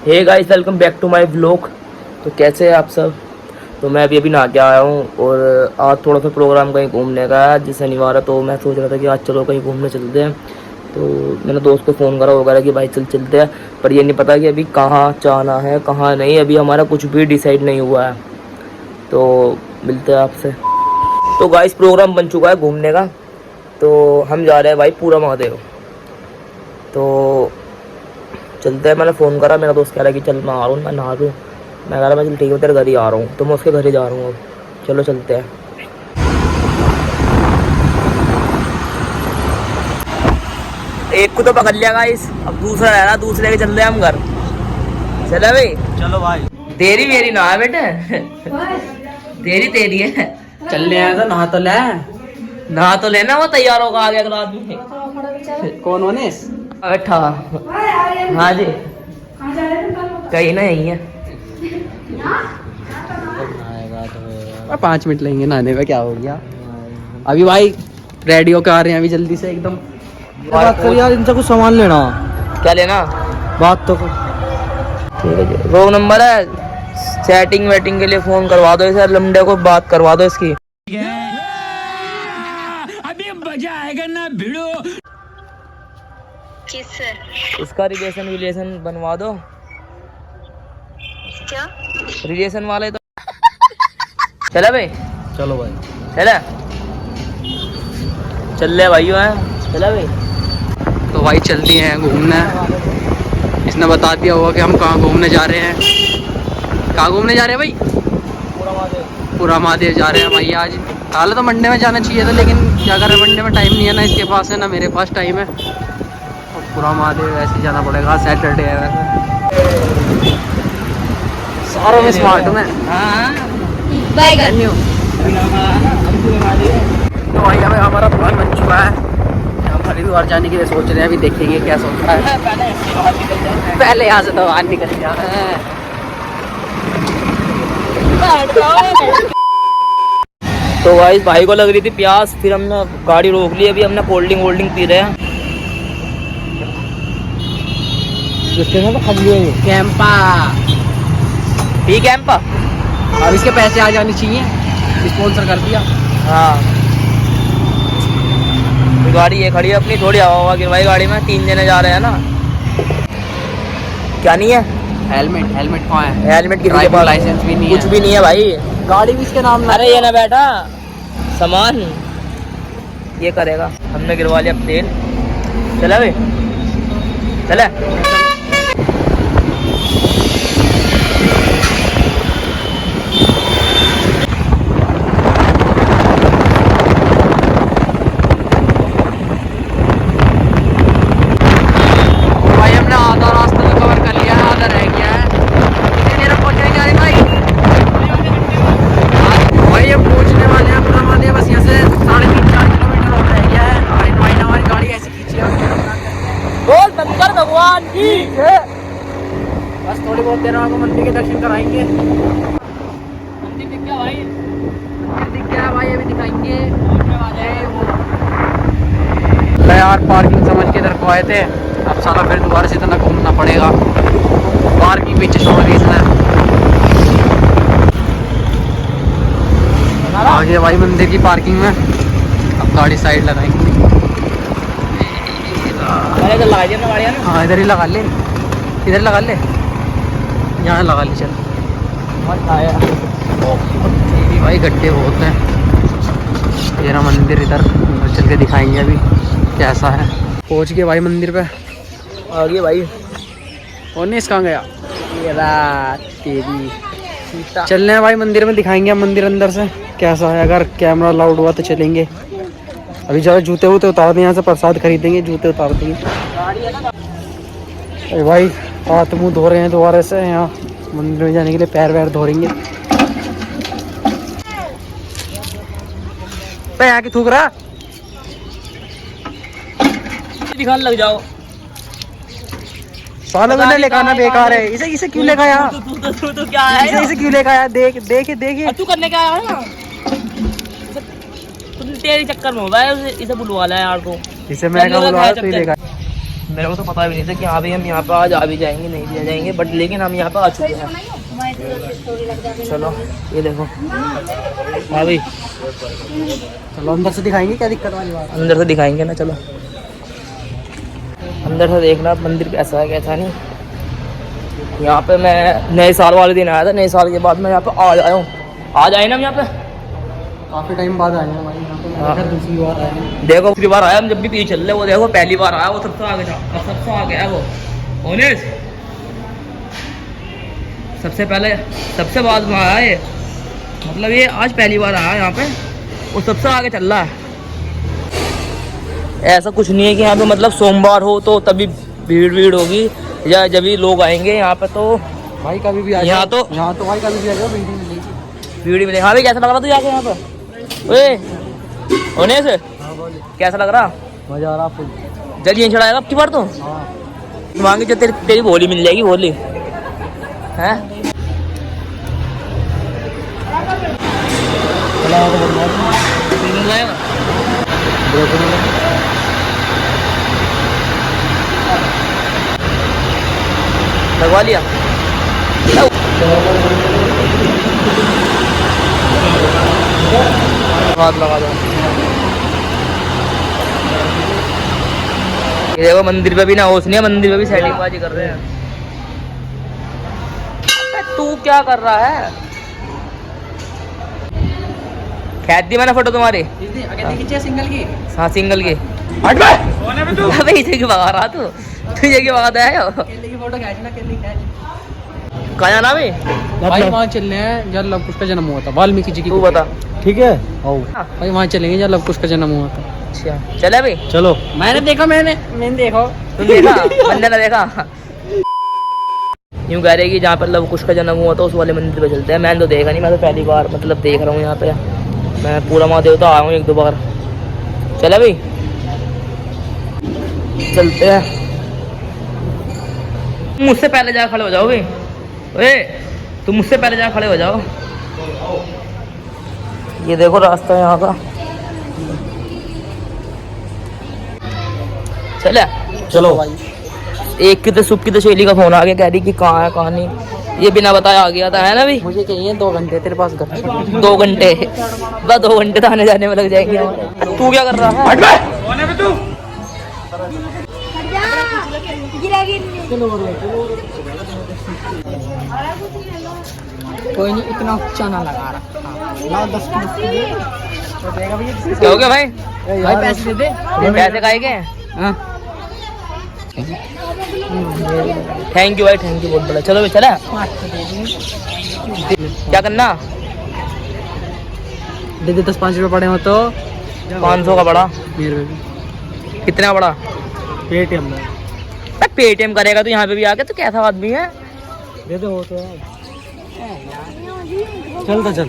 Hey guys, welcome back to my vlog. तो कैसे हैं आप सब। तो मैं अभी नहा के आया हूँ और आज थोड़ा सा प्रोग्राम कहीं घूमने का है। आज शनिवार है तो मैं सोच रहा था कि आज चलो कहीं घूमने चलते हैं। तो मैंने दोस्त को फ़ोन करा वगैरह कि भाई चलते हैं, पर ये नहीं पता कि अभी कहाँ जाना है कहाँ नहीं। अभी हमारा कुछ भी डिसाइड नहीं हुआ है, तो मिलते हैं आपसे। तो गाइस, प्रोग्राम बन चुका है घूमने का। तो हम जा रहे हैं भाई पूरा महादेव। तो चलते हैं। मैंने फ़ोन करा, मेरा दोस्त कह रहा है कि चल मैं आ रहा हूँ, मैं नहा दूँ। मैं कह रहा मैं चल ठीक है, तेरे घर ही आ रहा हूँ। तो मैं उसके घर ही जा रहा हूँ अब। चलो चलते हैं। एक को तो पकड़ लिया गाइस, अब दूसरा रह रहा, दूसरे के चल रहे हैं हम घर। चलो भाई, चलो भाई। तेरी मेरी ना है बेटे, तेरी है। चलने आया था, नहा तो ले। नहा तो लेना, वो तैयार होगा आगे अगला आदमी। कौन होनेस? बैठा। हाँ जी, कहीं ना यही है। 5 मिनट लेंगे नहाने में, क्या हो गया। अभी भाई रेडी होकर आ रहे हैं अभी जल्दी से एकदम। बात कर यार, इनसे कुछ सामान लेना। क्या लेना? बात तो ठीक है जी, रोग नंबर है। सेटिंग वेटिंग के लिए फोन करवा दो इसे, लमडे को बात करवा दो इसकी। अभी मजा आएगा ना भिड़ो। किस इसका रिलेशन बनवा दो। क्या? रिलेशन वाले तो चला भाई। चलो भाई। चला चल ले भाइयों हैं। चला भाई। तो भाई चलती हैं घूमने। इसने बता दिया होगा कि हम कहाँ घूमने जा रहे हैं। कहाँ घूमने जा रहे हैं भाई? पूरा महादेव जा रहे हैं भाई आज। हाल तो मंडे में जाना चाहिए था, लेकिन क्या करें, मंडे में टाइम नहीं है ना इसके पास, है ना मेरे पास टाइम है। और पूरा महादेव ऐसे जाना पड़ेगा, सैटरडे है वैसे। सारों में स्मार्ट हूँ मैं। तो भाई हमें हमारा प्लान बन चुका है। हम हरिद्वार जाने के लिए सोच रहे हैं, अभी देखेंगे क्या सोच रहा है। पहले यहाँ से तो बाहर निकल जाना है। तो भाई भाई को लग रही थी प्यास, फिर हमने गाड़ी रोक ली। अभी हमने कोल्ड ड्रिंक पी रहे हैं। कैंपा पी कैंपा। अब इसके पैसे आ जाने चाहिए, स्पॉन्सर कर दिया। हाँ, गाड़ी ये खड़ी है अपनी, थोड़ी हवा गिर भाई गाड़ी में। 3 जने जा रहे हैं ना। क्या नहीं है? हेलमेट कहाँ है? हेलमेट की ड्राइविंग लाइसेंस भी नहीं है, कुछ भी नहीं है भाई। गाड़ी भी इसके नाम। अरे ये ना बैठा सामान ये करेगा। हमने गिरवा लिया तेल। चला भाई, चला। भाई हमने आधा रास्ता तो कवर कर लिया है, आधा रह गया है। कितनी देर में पहुंचेंगे अरे भाई? भाई ये पहुंचने वाले हैं पूरा महादेव, बस यहाँ से 3.5-4 किलोमीटर और रह गया है। और भाई ने हमारी गाड़ी ऐसी खींची है। बोल शंकर भगवान की जय। बस थोड़ी बहुत देर में आपको मंदिर के दर्शन कराएंगे। मंदिर दिख गया भाई। मंदिर दिख गया भाई, अभी दिखाएंगे। यार पार्किंग समझ के इधर को आए थे, अब साला फिर दोबारा से इतना घूमना पड़ेगा। पार्किंग पीछे छोड़ दी इसने। आगे भाई मंदिर की पार्किंग में। अब गाड़ी साइड लगाएंगे। अरे तो लगा दिया ना गाड़ी ना। हाँ इधर ही लगा ले, इधर लगा ले, यहाँ लगा ले। चल मत आया भाई, गड्ढे बहुत हैं। ये रहा मंदिर, इधर चल के दिखाएंगे अभी कैसा है। पहुँच गए भाई मंदिर पे। आगे भाई। और नहीं कहाँ गया ये रात तेरी सीता। चलने हैं भाई मंदिर में, दिखाएंगे हम मंदिर अंदर से कैसा है। अगर कैमरा अलाउड हुआ तो चलेंगे। अभी ज़रा जूते वूते उतार दें, यहाँ से प्रसाद खरीदेंगे, जूते उतार देंगे। अरे भाई हाथ मुँह धो रहे हैं दोबारा से। यहाँ मंदिर में जाने के लिए पैर वैर धोएंगे। यहाँ की थूक रहा दिखाने लग जाओ। सालों में लेकर आना बेकार है। इसे क्यों लेकर आया? तू क्या है? इसे क्यों लेकर आया? देख तू करने क्या आया है ना? तुम तेरे चक्कर में हो भाई, इसे बुलवा ला यार। तो इसे मैं क्या बुलवा, तू ही लेकर मेरे को तो पता भी नहीं था कि हाँ भाई हम यहाँ पे आज आ भी जाएंगे नहीं भी आ जाएंगे, बट लेकिन हम यहाँ पे आ चुके हैं। चलो ये देखो हाँ भाई, चलो अंदर से दिखाएंगे, क्या दिक्कत वाली बात। अंदर से दिखाएंगे ना, चलो अंदर से देखना मंदिर कैसा है कैसा नहीं। यहाँ पे मैं नए साल वाले दिन आया था, नए साल के बाद मैं यहाँ पे आज आया हूँ। आज आए ना हम यहाँ पे काफ़ी टाइम बाद आए हैं भाई यहाँ पे, मैं फिर दूसरी बार आए हैं। देखो दूसरी बार आया, हम जब भी पीछे चल रहे वो देखो पहली बार आया वो सबसे आगे था, अब सबसे आगे है वो ओनेस, सबसे पहले सबसे बाद में आया ये, मतलब ये आज पहली बार आया यहाँ पे, वो सबसे आगे चल रहा है। ऐसा कुछ नहीं है कि यहाँ पे मतलब सोमवार हो तो तभी भीड़ होगी या जब भी लोग आएंगे यहाँ पे, तो भाई कभी भी आ यहाँ तो भाई कभी भी आ जाओ, वीडियो मिलेगी। भीड़ मिले। हाँ भाई कैसा लग रहा था जाके यहाँ पे? ओए ओनेस कैसा लग रहा? मजा आ रहा आपको? जल्दी यहीं चढ़ाएगा अब की बार तो हाँ मांगे जो तेरी भोली मिल जाएगी, भोली हैं। लगवा लिया हाथ लगा दो। ये देखो मंदिर पे भी ना होश नहीं है, मंदिर पे भी सेटिंग बाजी कर रहे हैं। अबे तू क्या कर रहा है? खींच दी मैंने फोटो तुम्हारी। सिंगल की। हाँ सिंगल की। हट बे। अबे इसे क्यों भगा रहा तू? तू ये क्यों भगाता है? फोटो खींचना, कहाँ जाना भाई? भाई वहाँ चलने हैं जहाँ लव कुश का जन्म हुआ था, वाल्मीकि जी की। तू बता। ठीक है भाई, वहाँ चलेंगे जहाँ लव कुश का जन्म हुआ था। अच्छा चले भाई चलो। मैंने देखा, मैंने देखा। तुम देखा? बंदे ने देखा? यूँ कह रहे कि जहाँ पर लव कुश का जन्म हुआ था उस वाले मंदिर पे चलते हैं। मैंने तो देखा नहीं, मैं तो पहली बार मतलब देख रहा हूँ यहाँ पे। मैं पूरा महादेव तो आया हूँ 1-2 बार। चले भाई चलते हैं। मुझसे पहले जा खड़े हो जाओ भाई। ओए तुम मुझसे पहले जा खड़े हो जाओ। ये देखो रास्ता यहाँ का। चले चलो भाई। एक की तो सुप की तो सहेली का फोन आ गया, कह रही कि कहाँ है कहाँ नहीं। ये बिना बताया आ गया था, है ना भाई? मुझे चाहिए 2 घंटे तेरे पास घर। 2 घंटे बस 2 घंटे तो आने जाने में लग जाएंगे हमारे। तू क्या कर रहा है? कोई नहीं, इतना ऊंचा ना लगा रहा। 10 क्या हो गया भाई? भाई पैसे दे दे। पैसे खाएंगे? हाँ थैंक यू भाई, थैंक यू बहुत बड़ा। चलो भाई चला। क्या करना? दे दे। 10-5 रुपये पड़े हो तो 500 का बड़ा। मेरे कितना बड़ा? पेटीएम में पेटीएम करेगा तो यहाँ पे भी आके, तो कैसा आदमी है? दे दो। वो तो चल तो चल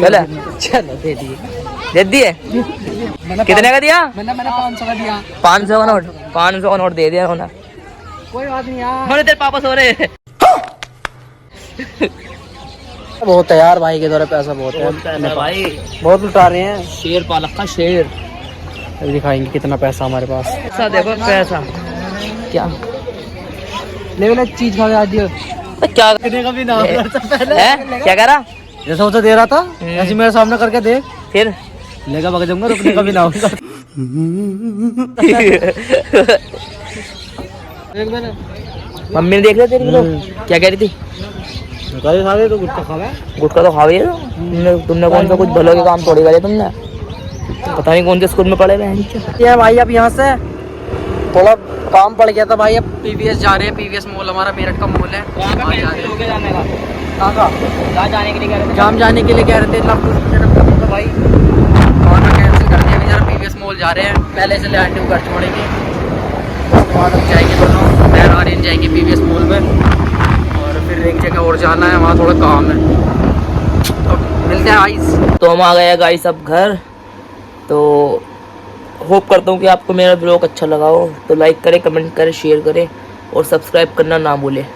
चला चलो दे दिए। दे दिए? कितने का दिया? मैंने 500 का दिया। 500 का नोट? 500 का नोट दे दिया उन्होंने। कोई बात नहीं यार। मैंने तेरे पापा सो रहे। बहुत है यार भाई के द्वारा, पैसा बहुत है भाई, बहुत लुटा रहे हैं। शेर पालक का शेर। अभी दिखाएंगे कितना पैसा हमारे पास। पैसा देखो पैसा क्या लेवल चीज खा आज क्या का भी नाम है? क्या कह रहा? जैसा उसे दे रहा था ऐसे मेरे सामने करके दे, फिर लेगा भग जाऊंगा, रुकने का भी ना होगा। मम्मी ने देख लिया तेरी लोग क्या कह रही थी? तो गुटखा खा गुटखा तो खा गई तुमने कौन सा कुछ भलो के काम थोड़ी करे तुमने। पता नहीं कौन से स्कूल में पढ़े हुए यार भाई। अब यहाँ से थोड़ा काम पड़ गया था भाई, अब पीवीएस जा रहे हैं। पीवीएस मॉल हमारा मेरठ का मॉल है। जाने के लिए कह रहे थे? शाम जाने के लिए कह रहे थे भाई, और कैंसिल कर दिया। अभी जरा पीवीएस मॉल जा रहे हैं, पहले से ले आंटी को घर छोड़ेंगे, उसके बाद हम जाएंगे दोनों बहरान जाएंगे पीवीएस मॉल में, और फिर एक जगह और जाना है, वहाँ थोड़ा काम है। तो मिलते हैं गाइस। तो हम आ गए गाइस अब घर। तो होप करता हूँ कि आपको मेरा ब्लॉग अच्छा लगा हो, तो लाइक करें, कमेंट करें, शेयर करें और सब्सक्राइब करना ना भूलें।